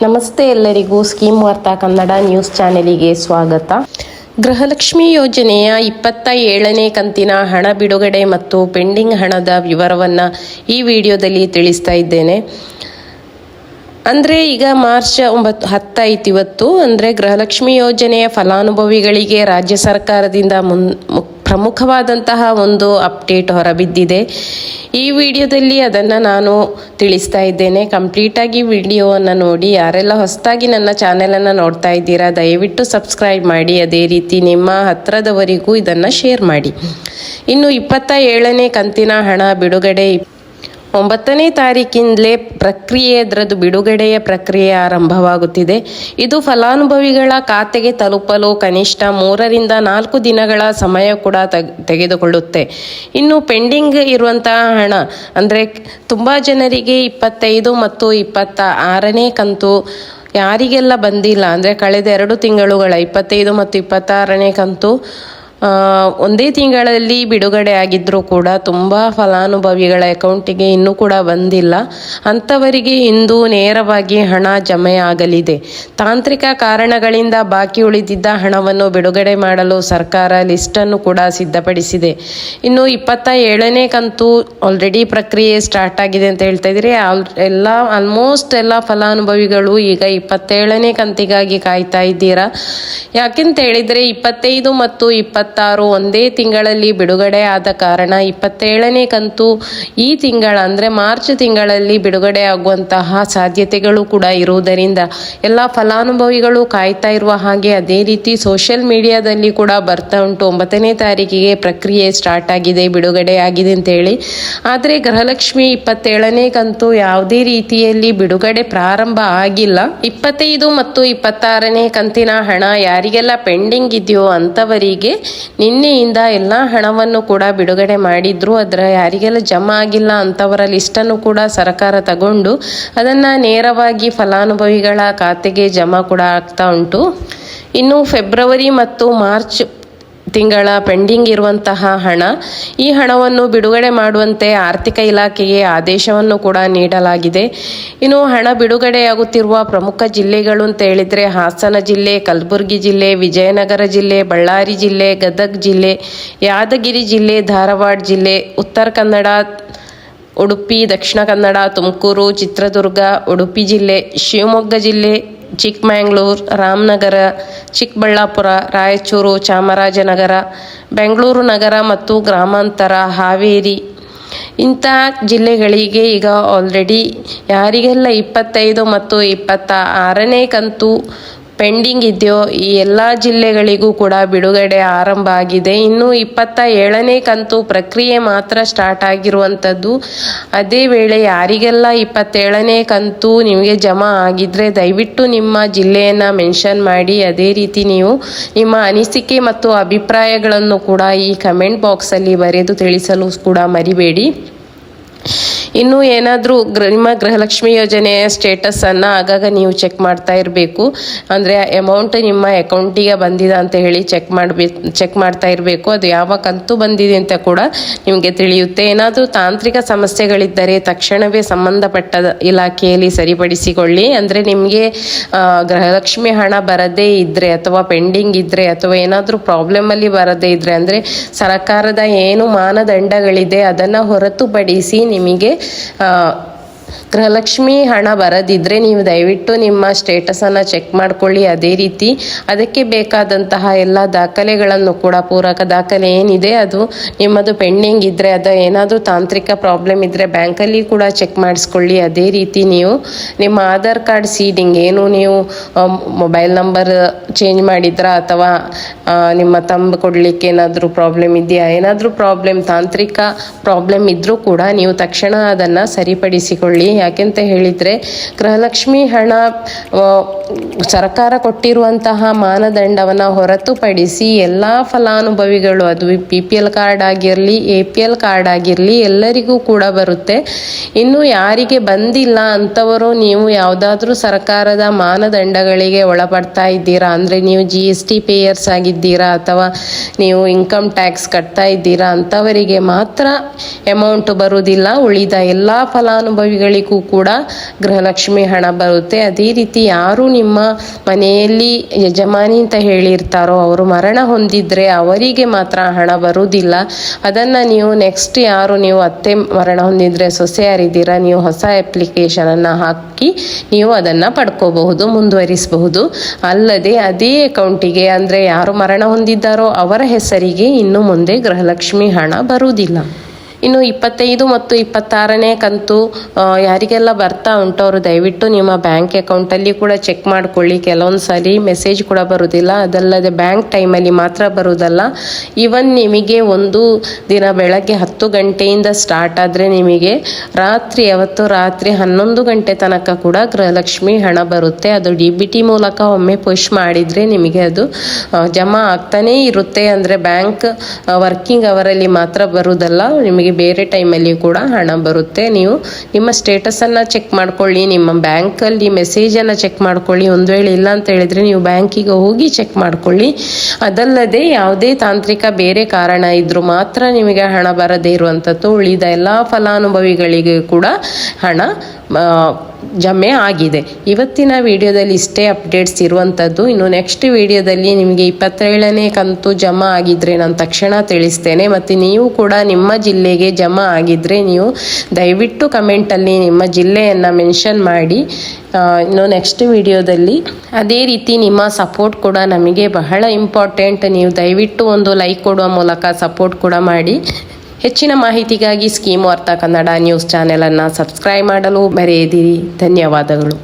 ನಮಸ್ತೆ ಎಲ್ಲರಿಗೂ ಸ್ಕೀಮ್ ವಾರ್ತಾ ಕನ್ನಡ ನ್ಯೂಸ್ ಚಾನೆಲಿಗೆ ಸ್ವಾಗತ. ಗೃಹಲಕ್ಷ್ಮಿ ಯೋಜನೆಯ 27ನೇ ಕಂತಿನ ಹಣ ಬಿಡುಗಡೆ ಮತ್ತು ಪೆಂಡಿಂಗ್ ಹಣದ ವಿವರವನ್ನು ಈ ವಿಡಿಯೋದಲ್ಲಿ ತಿಳಿಸ್ತಾ ಇದ್ದೇನೆ. ಅಂದರೆ ಈಗ ಮಾರ್ಚ್ 10 ಐತಿ ಇವತ್ತು. ಅಂದರೆ ಗೃಹಲಕ್ಷ್ಮಿ ಯೋಜನೆಯ ಫಲಾನುಭವಿಗಳಿಗೆ ರಾಜ್ಯ ಸರ್ಕಾರದಿಂದ ಪ್ರಮುಖವಾದಂತಹ ಒಂದು ಅಪ್ಡೇಟ್ ಹೊರಬಿದ್ದಿದೆ. ಈ ವಿಡಿಯೋದಲ್ಲಿ ಅದನ್ನು ನಾನು ತಿಳಿಸ್ತಾ ಇದ್ದೇನೆ. ಕಂಪ್ಲೀಟಾಗಿ ವಿಡಿಯೋವನ್ನು ನೋಡಿ. ಯಾರೆಲ್ಲ ಹೊಸದಾಗಿ ನನ್ನ ಚಾನೆಲನ್ನು ನೋಡ್ತಾ ಇದ್ದೀರಾ ದಯವಿಟ್ಟು ಸಬ್ಸ್ಕ್ರೈಬ್ ಮಾಡಿ, ಅದೇ ರೀತಿ ನಿಮ್ಮ ಹತ್ತಿರದವರಿಗೂ ಇದನ್ನು ಶೇರ್ ಮಾಡಿ. ಇನ್ನು 27ನೇ ಕಂತಿನ ಹಣ ಬಿಡುಗಡೆ 9ನೇ ತಾರೀಕಿಂದಲೇ ಅದರದ್ದು ಬಿಡುಗಡೆಯ ಪ್ರಕ್ರಿಯೆ ಆರಂಭವಾಗುತ್ತಿದೆ. ಇದು ಫಲಾನುಭವಿಗಳ ಖಾತೆಗೆ ತಲುಪಲು ಕನಿಷ್ಠ 3 ರಿಂದ 4 ದಿನಗಳ ಸಮಯ ಕೂಡ ತೆಗೆದುಕೊಳ್ಳುತ್ತೆ. ಇನ್ನು ಪೆಂಡಿಂಗ್ ಇರುವಂತಹ ಹಣ ಅಂದರೆ ತುಂಬ ಜನರಿಗೆ 25 ಮತ್ತು 26ನೇ ಕಂತು ಯಾರಿಗೆಲ್ಲ ಬಂದಿಲ್ಲ, ಅಂದರೆ ಕಳೆದ 2 ತಿಂಗಳುಗಳ 25 ಮತ್ತು 26ನೇ ಕಂತು ಒಂದೇ ತಿಂಗಳಲ್ಲಿ ಬಿಡುಗಡೆ ಆಗಿದ್ದರೂ ಕೂಡ ತುಂಬ ಫಲಾನುಭವಿಗಳ ಅಕೌಂಟಿಗೆ ಇನ್ನೂ ಕೂಡ ಬಂದಿಲ್ಲ. ಅಂಥವರಿಗೆ ಇಂದು ನೇರವಾಗಿ ಹಣ ಜಮೆಯಾಗಲಿದೆ. ತಾಂತ್ರಿಕ ಕಾರಣಗಳಿಂದ ಬಾಕಿ ಉಳಿದಿದ್ದ ಹಣವನ್ನು ಬಿಡುಗಡೆ ಮಾಡಲು ಸರ್ಕಾರ ಲಿಸ್ಟನ್ನು ಕೂಡ ಸಿದ್ಧಪಡಿಸಿದೆ. ಇನ್ನು 27ನೇ ಕಂತು ಆಲ್ರೆಡಿ ಪ್ರಕ್ರಿಯೆ ಸ್ಟಾರ್ಟ್ ಆಗಿದೆ ಅಂತ ಹೇಳ್ತಾ ಇದ್ರೆ ಆಲ್ಮೋಸ್ಟ್ ಎಲ್ಲ ಫಲಾನುಭವಿಗಳು ಈಗ 27ನೇ ಕಂತಿಗಾಗಿ ಕಾಯ್ತಾ ಇದ್ದೀರಾ. ಯಾಕೆಂತ ಹೇಳಿದರೆ 25 ಮತ್ತು 26 ಒಂದೇ ತಿಂಗಳಲ್ಲಿ ಬಿಡುಗಡೆ ಆದ ಕಾರಣ 27ನೇ ಕಂತು ಈ ತಿಂಗಳ ಅಂದರೆ ಮಾರ್ಚ್ ತಿಂಗಳಲ್ಲಿ ಬಿಡುಗಡೆ ಆಗುವಂತಹ ಸಾಧ್ಯತೆಗಳು ಕೂಡ ಇರುವುದರಿಂದ ಎಲ್ಲ ಫಲಾನುಭವಿಗಳು ಕಾಯ್ತಾ ಇರುವ ಹಾಗೆ. ಅದೇ ರೀತಿ ಸೋಷಿಯಲ್ ಮೀಡಿಯಾದಲ್ಲಿ ಕೂಡ ಬರ್ತಾ ಉಂಟು 9ನೇ ತಾರೀಕಿಗೆ ಪ್ರಕ್ರಿಯೆ ಸ್ಟಾರ್ಟ್ ಆಗಿದೆ, ಬಿಡುಗಡೆ ಆಗಿದೆ ಅಂತೇಳಿ. ಆದರೆ ಗೃಹಲಕ್ಷ್ಮಿ 27ನೇ ಕಂತು ಯಾವುದೇ ರೀತಿಯಲ್ಲಿ ಬಿಡುಗಡೆ ಪ್ರಾರಂಭ ಆಗಿಲ್ಲ. 25 ಮತ್ತು 26ನೇ ಕಂತಿನ ಹಣ ಯಾರಿಗೆಲ್ಲ ಪೆಂಡಿಂಗ್ ಇದೆಯೋ ಅಂಥವರಿಗೆ ನಿನ್ನೆಯಿಂದ ಎಲ್ಲ ಹಣವನ್ನು ಕೂಡ ಬಿಡುಗಡೆ ಮಾಡಿದ್ರು. ಅದರ ಯಾರಿಗೆಲ್ಲ ಜಮಾ ಆಗಿಲ್ಲ ಅಂಥವರ ಲಿಸ್ಟನ್ನು ಕೂಡ ಸರ್ಕಾರ ತಗೊಂಡು ಅದನ್ನು ನೇರವಾಗಿ ಫಲಾನುಭವಿಗಳ ಖಾತೆಗೆ ಜಮಾ ಕೂಡ ಆಗ್ತಾ ಉಂಟು. ಇನ್ನು ಫೆಬ್ರವರಿ ಮತ್ತು ಮಾರ್ಚ್ ತಿಂಗಳ ಪೆಂಡಿಂಗ್ ಇರುವಂತಹ ಹಣ, ಈ ಹಣವನ್ನು ಬಿಡುಗಡೆ ಮಾಡುವಂತೆ ಆರ್ಥಿಕ ಇಲಾಖೆಗೆ ಆದೇಶವನ್ನು ಕೂಡ ನೀಡಲಾಗಿದೆ. ಇನ್ನು ಹಣ ಬಿಡುಗಡೆಯಾಗುತ್ತಿರುವ ಪ್ರಮುಖ ಜಿಲ್ಲೆಗಳು ಅಂತ ಹೇಳಿದರೆ ಹಾಸನ ಜಿಲ್ಲೆ, ಕಲಬುರಗಿ ಜಿಲ್ಲೆ, ವಿಜಯನಗರ ಜಿಲ್ಲೆ, ಬಳ್ಳಾರಿ ಜಿಲ್ಲೆ, ಗದಗ ಜಿಲ್ಲೆ, ಯಾದಗಿರಿ ಜಿಲ್ಲೆ, ಧಾರವಾಡ ಜಿಲ್ಲೆ, ಉತ್ತರ ಕನ್ನಡ, ಉಡುಪಿ, ದಕ್ಷಿಣ ಕನ್ನಡ, ತುಮಕೂರು, ಚಿತ್ರದುರ್ಗ, ಉಡುಪಿ ಜಿಲ್ಲೆ, ಶಿವಮೊಗ್ಗ ಜಿಲ್ಲೆ, ಚಿಕ್ಕಮಗಳೂರು, ರಾಮನಗರ, ಚಿಕ್ಕಬಳ್ಳಾಪುರ, ರಾಯಚೂರು, ಚಾಮರಾಜನಗರ, ಬೆಂಗಳೂರು ನಗರ ಮತ್ತು ಗ್ರಾಮಾಂತರ, ಹಾವೇರಿ ಇಂಥ ಜಿಲ್ಲೆಗಳಿಗೆ ಈಗ ಆಲ್ರೆಡಿ ಯಾರಿಗೆಲ್ಲ 25 ಮತ್ತು 26ನೇ ಕಂತು ಪೆಂಡಿಂಗ್ ಇದೆಯೋ ಈ ಎಲ್ಲ ಜಿಲ್ಲೆಗಳಿಗೂ ಕೂಡ ಬಿಡುಗಡೆ ಆರಂಭ ಆಗಿದೆ. ಇನ್ನು 27ನೇ ಕಂತು ಪ್ರಕ್ರಿಯೆ ಮಾತ್ರ ಸ್ಟಾರ್ಟ್ ಆಗಿರುವಂಥದ್ದು. ಅದೇ ವೇಳೆ ಯಾರಿಗೆಲ್ಲ 27ನೇ ಕಂತು ನಿಮಗೆ ಜಮಾ ಆಗಿದ್ರೆ ದಯವಿಟ್ಟು ನಿಮ್ಮ ಜಿಲ್ಲೆಯನ್ನು ಮೆನ್ಷನ್ ಮಾಡಿ. ಅದೇ ರೀತಿ ನೀವು ನಿಮ್ಮ ಅನಿಸಿಕೆ ಮತ್ತು ಅಭಿಪ್ರಾಯಗಳನ್ನು ಕೂಡ ಈ ಕಮೆಂಟ್ ಬಾಕ್ಸಲ್ಲಿ ಬರೆದು ತಿಳಿಸಲು ಕೂಡ ಮರಿಬೇಡಿ. ಇನ್ನು ಏನಾದರೂ ನಿಮ್ಮ ಗೃಹಲಕ್ಷ್ಮಿ ಯೋಜನೆಯ ಸ್ಟೇಟಸನ್ನು ಆಗಾಗ ನೀವು ಚೆಕ್ ಮಾಡ್ತಾ ಇರಬೇಕು. ಅಂದರೆ ಅಮೌಂಟ್ ನಿಮ್ಮ ಅಕೌಂಟಿಗೆ ಬಂದಿದೆ ಅಂತ ಹೇಳಿ ಚೆಕ್ ಮಾಡ್ತಾ ಇರಬೇಕು. ಅದು ಯಾವ ಕಂತು ಬಂದಿದೆ ಅಂತ ಕೂಡ ನಿಮಗೆ ತಿಳಿಯುತ್ತೆ. ಏನಾದರೂ ತಾಂತ್ರಿಕ ಸಮಸ್ಯೆಗಳಿದ್ದರೆ ತಕ್ಷಣವೇ ಸಂಬಂಧಪಟ್ಟ ಇಲಾಖೆಯಲ್ಲಿ ಸರಿಪಡಿಸಿಕೊಳ್ಳಿ. ಅಂದರೆ ನಿಮಗೆ ಗೃಹಲಕ್ಷ್ಮಿ ಹಣ ಬರದೇ ಇದ್ದರೆ ಅಥವಾ ಪೆಂಡಿಂಗ್ ಇದ್ದರೆ ಅಥವಾ ಏನಾದರೂ ಪ್ರಾಬ್ಲಮಲ್ಲಿ ಬರದೇ ಇದ್ದರೆ, ಅಂದರೆ ಸರ್ಕಾರದ ಏನು ಮಾನದಂಡಗಳಿದೆ ಅದನ್ನು ಹೊರತುಪಡಿಸಿ ನಿಮಗೆ ಗೃಹಲಕ್ಷ್ಮಿ ಹಣ ಬರದಿದ್ದರೆ ನೀವು ದಯವಿಟ್ಟು ನಿಮ್ಮ ಸ್ಟೇಟಸನ್ನು ಚೆಕ್ ಮಾಡಿಕೊಳ್ಳಿ. ಅದೇ ರೀತಿ ಅದಕ್ಕೆ ಬೇಕಾದಂತಹ ಎಲ್ಲ ದಾಖಲೆಗಳನ್ನು ಕೂಡ, ಪೂರಕ ದಾಖಲೆ ಏನಿದೆ ಅದು ನಿಮ್ಮದು ಪೆಂಡಿಂಗ್ ಇದ್ದರೆ, ಅದು ಏನಾದರೂ ತಾಂತ್ರಿಕ ಪ್ರಾಬ್ಲಮ್ ಇದ್ದರೆ ಬ್ಯಾಂಕಲ್ಲಿ ಕೂಡ ಚೆಕ್ ಮಾಡಿಸ್ಕೊಳ್ಳಿ. ಅದೇ ರೀತಿ ನೀವು ನಿಮ್ಮ ಆಧಾರ್ ಕಾರ್ಡ್ ಸೀಡಿಂಗ್ ಏನು ನೀವು ಮೊಬೈಲ್ ನಂಬರ್ ಚೇಂಜ್ ಮಾಡಿದ್ರಾ ಅಥವಾ ನಿಮ್ಮ ತಂಬ್ ಕೊಡಲಿಕ್ಕೆ ಏನಾದರೂ ಪ್ರಾಬ್ಲಮ್ ಇದೆಯಾ, ಏನಾದರೂ ತಾಂತ್ರಿಕ ಪ್ರಾಬ್ಲಮ್ ಇದ್ದರೂ ಕೂಡ ನೀವು ತಕ್ಷಣ ಅದನ್ನು ಸರಿಪಡಿಸಿಕೊಳ್ಳಿ. ಯಾಕೆಂತ ಹೇಳಿದರೆ ಗೃಹಲಕ್ಷ್ಮಿ ಹಣ ಸರ್ಕಾರ ಕೊಟ್ಟಿರುವಂತಹ ಮಾನದಂಡವನ್ನು ಹೊರತುಪಡಿಸಿ ಎಲ್ಲ ಫಲಾನುಭವಿಗಳು, ಅದು PPL ಕಾರ್ಡ್ ಆಗಿರಲಿ APL ಕಾರ್ಡ್ ಆಗಿರಲಿ, ಎಲ್ಲರಿಗೂ ಕೂಡ ಬರುತ್ತೆ. ಇನ್ನು ಯಾರಿಗೆ ಬಂದಿಲ್ಲ ಅಂಥವರು ನೀವು ಯಾವುದಾದ್ರೂ ಸರ್ಕಾರದ ಮಾನದಂಡಗಳಿಗೆ ಒಳಪಡ್ತಾ ಇದ್ದೀರಾ, ಅಂದರೆ ನೀವು GST ಪೇಯರ್ಸ್ ಆಗಿದ್ದೀರಾ ಅಥವಾ ನೀವು ಇನ್ಕಮ್ ಟ್ಯಾಕ್ಸ್ ಕಟ್ತಾ ಇದ್ದೀರಾ ಅಂಥವರಿಗೆ ಮಾತ್ರ ಅಮೌಂಟ್ ಬರುವುದಿಲ್ಲ. ಉಳಿದ ಎಲ್ಲ ಫಲಾನುಭವಿಗಳಿಗೆ ತಿಂಗಳಿಗೂ ಕೂಡ ಗೃಹಲಕ್ಷ್ಮಿ ಹಣ ಬರುತ್ತೆ. ಅದೇ ರೀತಿ ಯಾರು ನಿಮ್ಮ ಮನೆಯಲ್ಲಿ ಯಜಮಾನಿ ಅಂತ ಹೇಳಿರ್ತಾರೋ ಅವರು ಮರಣ ಹೊಂದಿದ್ರೆ ಅವರಿಗೆ ಮಾತ್ರ ಹಣ ಬರುವುದಿಲ್ಲ. ಅದನ್ನು ನೀವು ನೆಕ್ಸ್ಟ್ ಯಾರು ನೀವು ಅತ್ತೆ ಮರಣ ಹೊಂದಿದ್ರೆ ಸೊಸೆ ಯಾರಿದ್ದೀರಾ ನೀವು ಹೊಸ ಅಪ್ಲಿಕೇಶನನ್ನು ಹಾಕಿ ನೀವು ಅದನ್ನು ಪಡ್ಕೋಬಹುದು, ಮುಂದುವರಿಸಬಹುದು. ಅಲ್ಲದೆ ಅದೇ ಅಕೌಂಟಿಗೆ ಅಂದರೆ ಯಾರು ಮರಣ ಹೊಂದಿದ್ದಾರೋ ಅವರ ಹೆಸರಿಗೆ ಇನ್ನು ಮುಂದೆ ಗೃಹಲಕ್ಷ್ಮಿ ಹಣ ಬರುವುದಿಲ್ಲ. ಇನ್ನು 25 ಮತ್ತು 26ನೇ ಕಂತು ಯಾರಿಗೆಲ್ಲ ಬರ್ತಾ ಉಂಟು ಅವರು ದಯವಿಟ್ಟು ನಿಮ್ಮ ಬ್ಯಾಂಕ್ ಅಕೌಂಟಲ್ಲಿ ಕೂಡ ಚೆಕ್ ಮಾಡ್ಕೊಳ್ಳಿ. ಕೆಲವೊಂದು ಸರಿ ಮೆಸೇಜ್ ಕೂಡ ಬರುವುದಿಲ್ಲ. ಅದಲ್ಲದೆ ಬ್ಯಾಂಕ್ ಟೈಮಲ್ಲಿ ಮಾತ್ರ ಬರುವುದಲ್ಲ, ಈವನ್ ನಿಮಗೆ ಒಂದು ದಿನ ಬೆಳಗ್ಗೆ 10 ಗಂಟೆಯಿಂದ ಸ್ಟಾರ್ಟ್ ಆದರೆ ನಿಮಗೆ ಅವತ್ತು ರಾತ್ರಿ 11 ಗಂಟೆ ತನಕ ಕೂಡ ಗೃಹಲಕ್ಷ್ಮಿ ಹಣ ಬರುತ್ತೆ. ಅದು DBT ಮೂಲಕ ಒಮ್ಮೆ ಪುಷ್ ಮಾಡಿದರೆ ನಿಮಗೆ ಅದು ಜಮಾ ಆಗ್ತಾನೇ ಇರುತ್ತೆ. ಅಂದರೆ ಬ್ಯಾಂಕ್ ವರ್ಕಿಂಗ್ ಅವರಲ್ಲಿ ಮಾತ್ರ ಬರುವುದಲ್ಲ, ನಿಮಗೆ ಬೇರೆ ಟೈಮಲ್ಲಿ ಕೂಡ ಹಣ ಬರುತ್ತೆ. ನೀವು ನಿಮ್ಮ ಸ್ಟೇಟಸನ್ನು ಚೆಕ್ ಮಾಡ್ಕೊಳ್ಳಿ, ನಿಮ್ಮ ಬ್ಯಾಂಕಲ್ಲಿ ಮೆಸೇಜನ್ನು ಚೆಕ್ ಮಾಡ್ಕೊಳ್ಳಿ. ಒಂದು ವೇಳೆ ಇಲ್ಲ ಅಂತ ಹೇಳಿದರೆ ನೀವು ಬ್ಯಾಂಕಿಗೆ ಹೋಗಿ ಚೆಕ್ ಮಾಡ್ಕೊಳ್ಳಿ. ಅದಲ್ಲದೆ ಯಾವುದೇ ತಾಂತ್ರಿಕ ಬೇರೆ ಕಾರಣ ಇದ್ದರೂ ಮಾತ್ರ ನಿಮಗೆ ಹಣ ಬರದೇ ಇರುವಂಥದ್ದು. ಉಳಿದ ಎಲ್ಲ ಫಲಾನುಭವಿಗಳಿಗೆ ಕೂಡ ಹಣ ಜಮೆ ಆಗಿದೆ. ಇವತ್ತಿನ ವಿಡಿಯೋದಲ್ಲಿ ಇಷ್ಟೇ ಅಪ್ಡೇಟ್ಸ್ ಇರುವಂಥದ್ದು. ಇನ್ನು ನೆಕ್ಸ್ಟ್ ವಿಡಿಯೋದಲ್ಲಿ ನಿಮಗೆ 27ನೇ ಕಂತು ಜಮಾ ಆಗಿದ್ರೆ ನಾನು ತಕ್ಷಣ ತಿಳಿಸ್ತೇನೆ. ಮತ್ತು ನೀವು ಕೂಡ ನಿಮ್ಮ ಜಿಲ್ಲೆಗೆ ಜಮಾ ಆಗಿದ್ರೆ ನೀವು ದಯವಿಟ್ಟು ಕಮೆಂಟಲ್ಲಿ ನಿಮ್ಮ ಜಿಲ್ಲೆಯನ್ನು ಮೆನ್ಷನ್ ಮಾಡಿ. ಇನ್ನು ನೆಕ್ಸ್ಟ್ ವಿಡಿಯೋದಲ್ಲಿ ಅದೇ ರೀತಿ ನಿಮ್ಮ ಸಪೋರ್ಟ್ ಕೂಡ ನಮಗೆ ಬಹಳ ಇಂಪಾರ್ಟೆಂಟ್. ನೀವು ದಯವಿಟ್ಟು ಒಂದು ಲೈಕ್ ಕೊಡುವ ಮೂಲಕ ಸಪೋರ್ಟ್ ಕೂಡ ಮಾಡಿ. ಹೆಚ್ಚಿನ ಮಾಹಿತಿಗಾಗಿ ಸ್ಕೀಮ್ ವಾರ್ತಾ ಕನ್ನಡ ನ್ಯೂಸ್ ಚಾನೆಲನ್ನು ಸಬ್ಸ್ಕ್ರೈಬ್ ಮಾಡಲು ಮರೆಯದಿರಿ. ಧನ್ಯವಾದಗಳು.